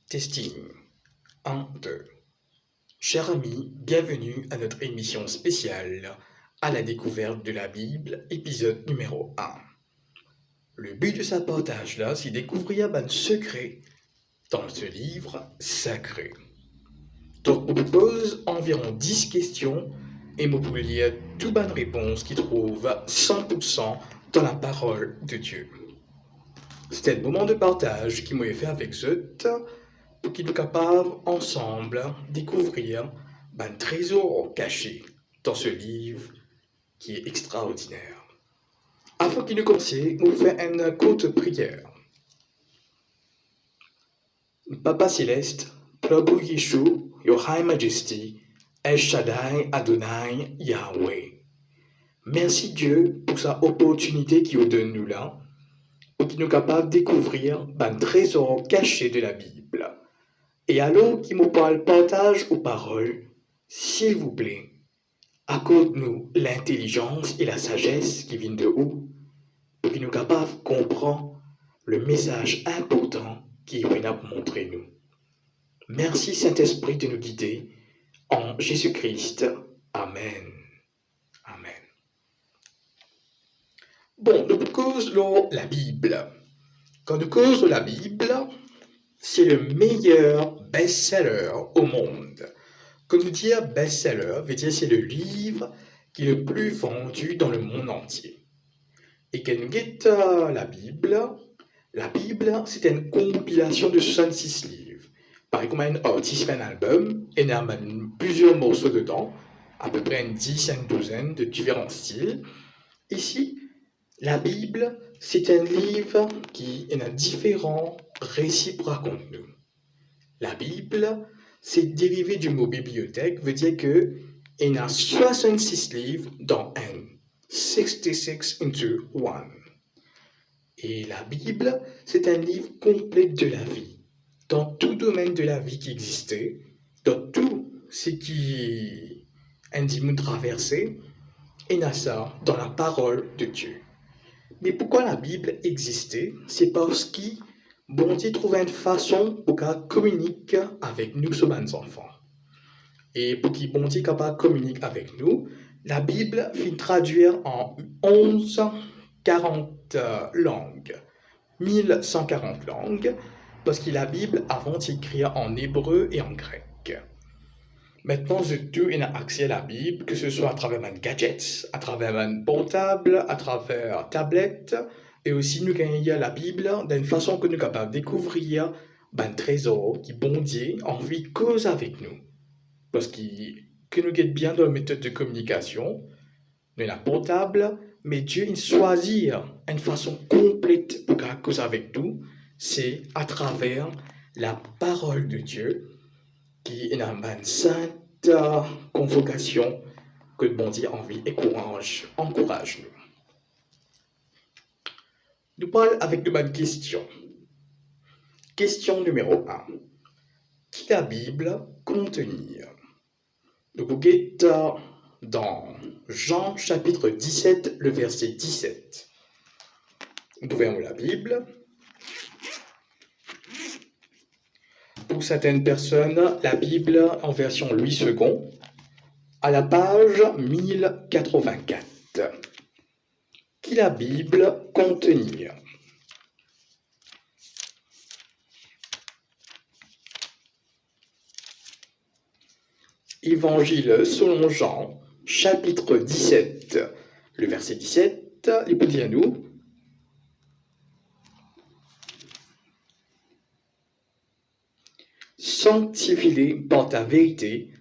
Testing. 1, 2. Chers amis, bienvenue à notre émission spéciale à la découverte de la Bible, épisode numéro 1. Le but de ce partage-là, c'est découvrir un secret dans ce livre sacré. Donc, on vous pose environ 10 questions et vous pouvez lire toutes bonnes réponses qui trouvent 100% dans la parole de Dieu. C'était le moment de partage qui m'a fait avec ce pour qu'ils soient capables ensemble découvrir un trésor caché dans ce livre qui est extraordinaire. Avant qu'il nous commence, nous faisons une courte prière. Papa Céleste, Prabhu Yeshu, Your High Majesty, El Shaddai Adonai Yahweh. Merci Dieu pour sa opportunité qu'il nous donne nous là, pour qu'il nous capable de découvrir un trésor caché de la Bible. Et alors qu'il nous parle partage aux paroles, s'il vous plaît, accorde-nous l'intelligence et la sagesse qui viennent de haut, pour qu'il nous capable de comprendre le message important qu'il vient pour montrer nous. Merci Saint-Esprit de nous guider en Jésus-Christ. Amen. Amen. Bon, nous causons la Bible. Quand nous causons la Bible, c'est le meilleur best-seller au monde. Quand nous disons best-seller, veut dire c'est le livre qui est le plus vendu dans le monde entier. Et quand nous guettons la Bible, c'est une compilation de 66 livres. Par exemple, un artiste fait un album et il y a plusieurs morceaux dedans, à peu près une dizaine, douzaine de différents styles. Ici, la Bible, c'est un livre qui a différents récits pour raconter nous. La Bible, c'est dérivé du mot bibliothèque, veut dire que il y a 66 livres dans un. 66 into 1. Et la Bible, c'est un livre complet de la vie. Dans tout domaine de la vie qui existait, dans tout ce qui indique traverser, il y a ça dans la parole de Dieu. Mais pourquoi la Bible existait? C'est parce que bon Dieu trouvait une façon pour qu'elle communique avec nous, sommes enfants. Et pour qu'il bon Dieu capable de communiquer avec nous, la Bible fit traduire en 1140 langues, 1140 langues, parce que la Bible avant s'écrire en hébreu et en grec. Maintenant, tout on a accès à la Bible, que ce soit à travers un gadget, à travers un portable, à travers tablette, et aussi nous gagnons la Bible d'une façon que nous sommes capables de découvrir un trésor qui bon Dieu a envie de cause avec nous. Parce que nous sommes bien dans la méthode de communication, nous avons portable, mais Dieu il choisit une façon complète pour cause avec nous, c'est à travers la parole de Dieu qui est une sainte convocation que le bon Dieu envie et encourage nous. Nous parlons avec de bonnes questions. Question numéro 1. Qui la Bible contenir? Nous guettons dans Jean chapitre 17, le verset 17. Nous ouvrons la Bible. Pour certaines personnes, la Bible en version Louis II, à la page 1084. Qui la Bible contenir? Évangile selon Jean, chapitre 17, le verset 17, il peut dire à nous. Sanctifie-les par ta vérité,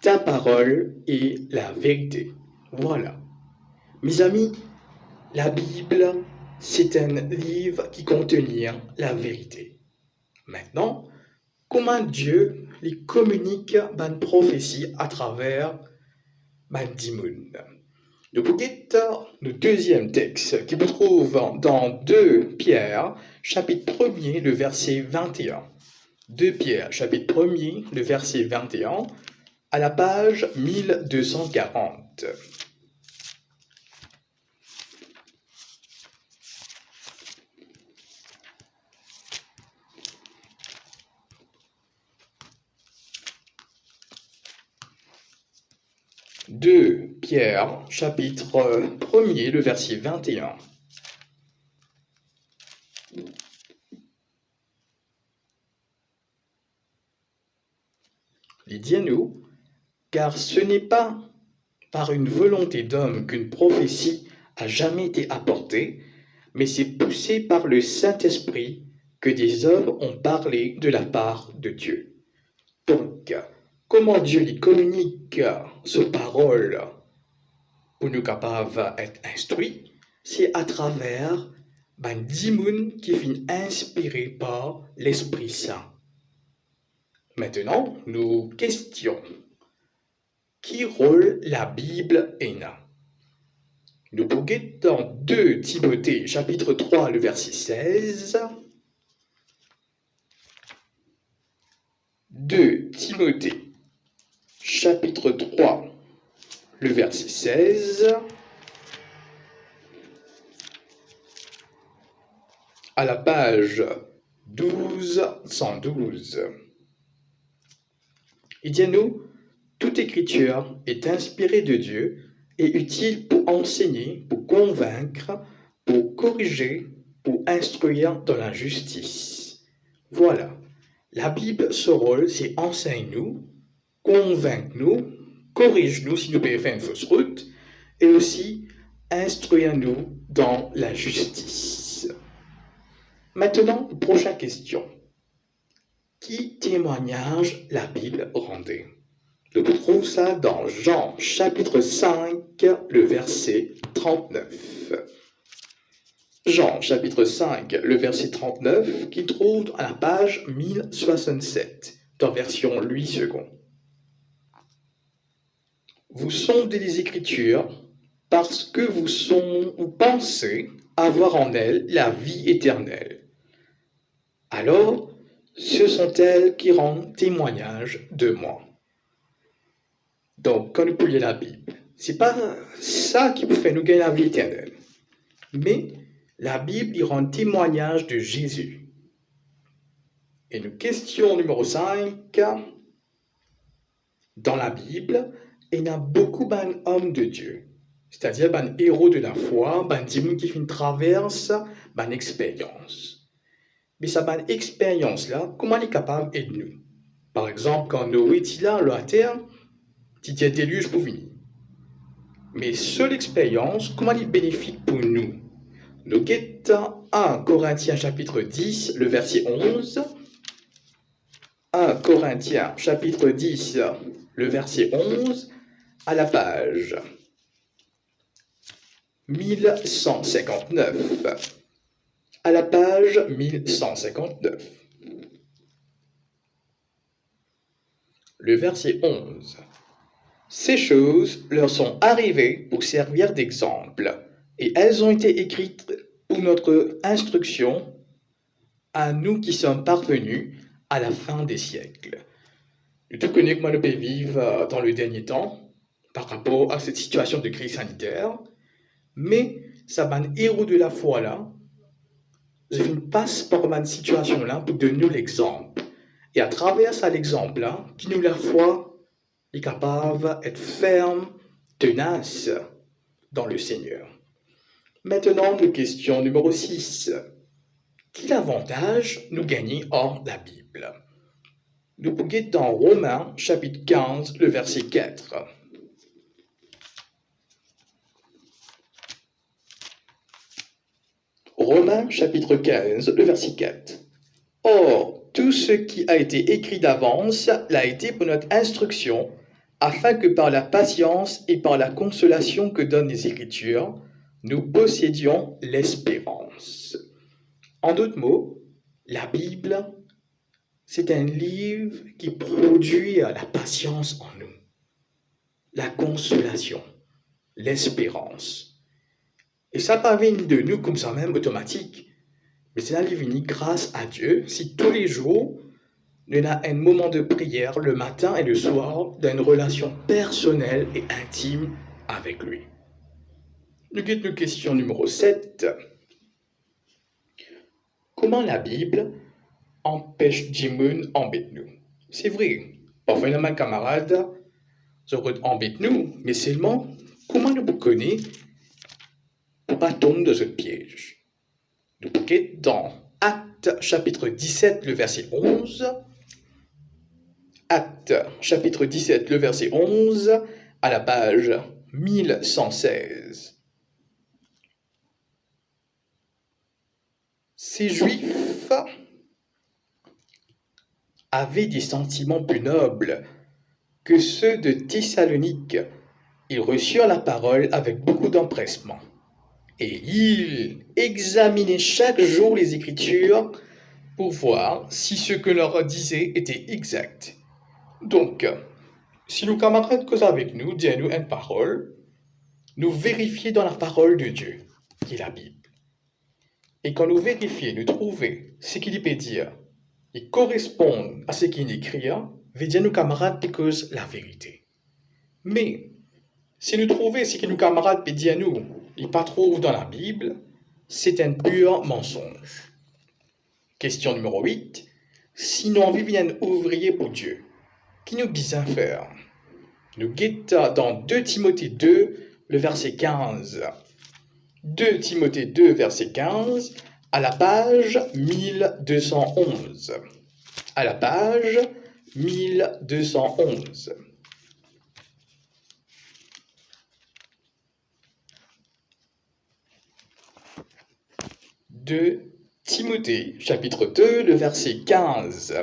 ta parole est la vérité. Voilà. Mes amis, la Bible, c'est un livre qui contient la vérité. Maintenant, comment Dieu les communique une prophétie à travers un démon? Nous guettons le deuxième texte qui se trouve dans 2 Pierre, chapitre 1er, le verset 21. 2 Pierre, chapitre 1er, le verset 21, à la page 1240. 2 Pierre, chapitre 1er, le verset 21. Il dit à nous, car ce n'est pas par une volonté d'homme qu'une prophétie a jamais été apportée, mais c'est poussé par le Saint-Esprit que des hommes ont parlé de la part de Dieu. Donc, comment Dieu lui communique sa parole pour nous capables d'être instruits, c'est à travers des gens qui sont inspirés par l'Esprit Saint. Maintenant, nous questions. Qui rôle la Bible a? Nous pouvons dans 2 Timothée, chapitre 3, le verset 16. 2 Timothée, chapitre 3, le verset 16. À la page 1212. Il dit à nous, toute écriture est inspirée de Dieu et utile pour enseigner, pour convaincre, pour corriger, pour instruire dans la justice. Voilà. La Bible, ce rôle, c'est enseigne-nous, convainc-nous, corrige-nous si nous pouvons faire une fausse route, et aussi instruire-nous dans la justice. Maintenant, prochaine question. Qui témoignage la Bible rendait? On trouve ça dans Jean, chapitre 5, le verset 39. Jean, chapitre 5, le verset 39, qui trouve à la page 1067, dans version Louis II. Vous sondez les Écritures parce que vous pensez avoir en elles la vie éternelle. Alors, ce sont elles qui rendent témoignage de moi. Donc, quand nous lisons la Bible, c'est pas ça qui vous fait nous gagner la vie éternelle. Mais la Bible y rend témoignage de Jésus. Et nous, question numéro 5. Dans la Bible, il y a beaucoup d'hommes de Dieu. C'est-à-dire des héros de la foi, des gens qui font traverse une expérience. Mais cette expérience-là, comment elle est capable d'aider nous? Par exemple, quand Noé était là, la terre, il y a des déluge pour venir. Mais seule expérience, comment elle est bénéfique pour nous? Nous guettons 1 Corinthiens chapitre 10, le verset 11. 1 Corinthiens chapitre 10, le verset 11, à la page 1159. À la page 1159. Le verset 11. Ces choses leur sont arrivées pour servir d'exemple, et elles ont été écrites pour notre instruction à nous qui sommes parvenus à la fin des siècles. Nous tous connaissons comment nous pouvons vivre dans le dernier temps par rapport à cette situation de crise sanitaire, mais ça un héros de la foi là, je passe par cette situation là pour donner nous l'exemple. Et à travers ça l'exemple là, qui nous la foi est capable d'être ferme, tenace dans le Seigneur. Maintenant, nous question numéro 6. Quel avantage nous gagner hors la Bible? Nous pouvons dans Romains chapitre 15, le verset 4. Romains chapitre 15, le verset 4. Or, tout ce qui a été écrit d'avance l'a été pour notre instruction, afin que par la patience et par la consolation que donnent les Écritures, nous possédions l'espérance. En d'autres mots, la Bible, c'est un livre qui produit la patience en nous, la consolation, l'espérance. Et ça pas vient de nous comme ça même automatique, mais c'est un livre venu grâce à Dieu si tous les jours, nous avons un moment de prière le matin et le soir d'une relation personnelle et intime avec lui. Nous guettons question numéro 7. Comment la Bible empêche Jimoun embête nous? C'est vrai. Parfois, il y a un camarade, ça embête nous, mais seulement, comment nous connaître pour pas tomber dans ce piège? Nous sommes dans Actes chapitre 17, le verset 11. Actes chapitre 17, le verset 11, à la page 1116. Ces Juifs avaient des sentiments plus nobles que ceux de Thessalonique. Ils reçurent la parole avec beaucoup d'empressement. Et ils examinaient chaque jour les Écritures pour voir si ce que leur disait était exact. Donc, si nos camarades causent avec nous, disent-nous une parole, nous vérifions dans la parole de Dieu, qui est la Bible. Et quand nous vérifions, nous trouvons ce qu'il peut dire, et correspond à ce qu'il écrit, veut dire nos camarades qui causent la vérité. Mais, si nous trouvons ce que nos camarades peuvent dire nous, et pas trouve dans la Bible, c'est un pur mensonge. Question numéro 8. Si nous envie un ouvrier pour Dieu, qui nous besoin faire? Nous guettons dans 2 Timothée 2, le verset 15. 2 Timothée 2, verset 15, à la page 1211. À la page 1211. De Timothée, chapitre 2, le verset 15.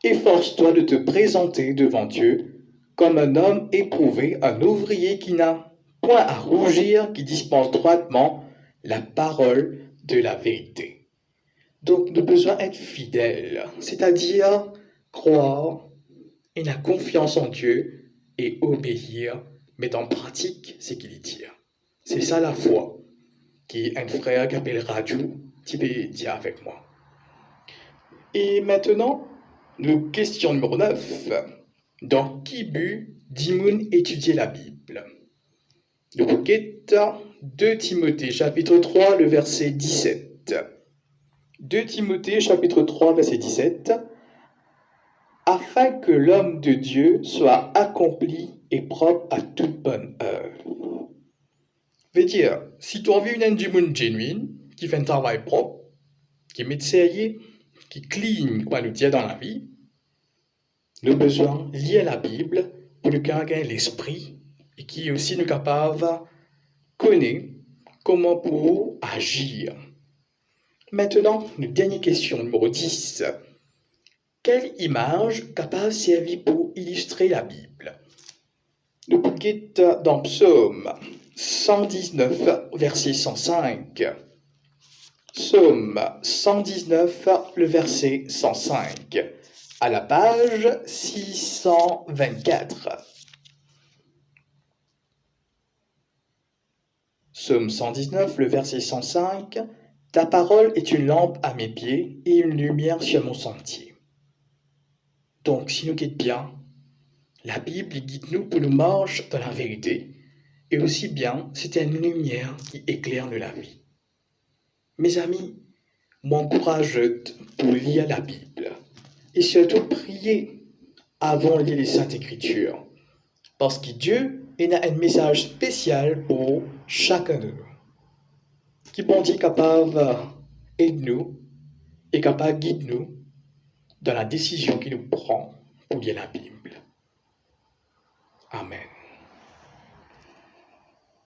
Efforce-toi de te présenter devant Dieu comme un homme éprouvé, un ouvrier qui n'a point à rougir, qui dispense droitement la parole de la vérité. Donc, nous avons besoin d'être fidèles, c'est-à-dire croire et la confiance en Dieu et obéir, mettre en pratique ce qu'il dit. C'est ça la foi, qui est un frère qui appelle Raju, qui peut dire avec moi. Et maintenant, nous question numéro 9. Dans qui but Dimoun étudier la Bible? Nous guettons 2 Timothée chapitre 3, le verset 17. 2 Timothée chapitre 3, verset 17. Afin que l'homme de Dieu soit accompli et propre à toute bonne œuvre. Veut dire, si tu as envie une Dimoun genuine, qui fait un travail propre, qui est médecin, qui clean, quoi nous dire dans la vie, nous avons besoin de lire la Bible pour nous gagner l'esprit et qui est aussi nous capable de connaître comment pour agir. Maintenant, une dernière question, numéro 10. Quelle image capable de servir pour illustrer la Bible? Nous guettons dans Psaume 119, verset 105. Psaume 119, le verset 105, à la page 624. Psaume 119, le verset 105, ta parole est une lampe à mes pieds et une lumière sur mon sentier. Donc, si nous guidons bien, la Bible guide-nous pour nous marcher dans la vérité, et aussi bien, c'est une lumière qui éclaire la vie. Mes amis, m'encourage pour lire la Bible et surtout prier avant de lire les Saintes Écritures parce que Dieu a un message spécial pour chacun de nous qui bon Dieu capable d'aider nous et capable de guider nous dans la décision qu'il nous prend pour lire la Bible.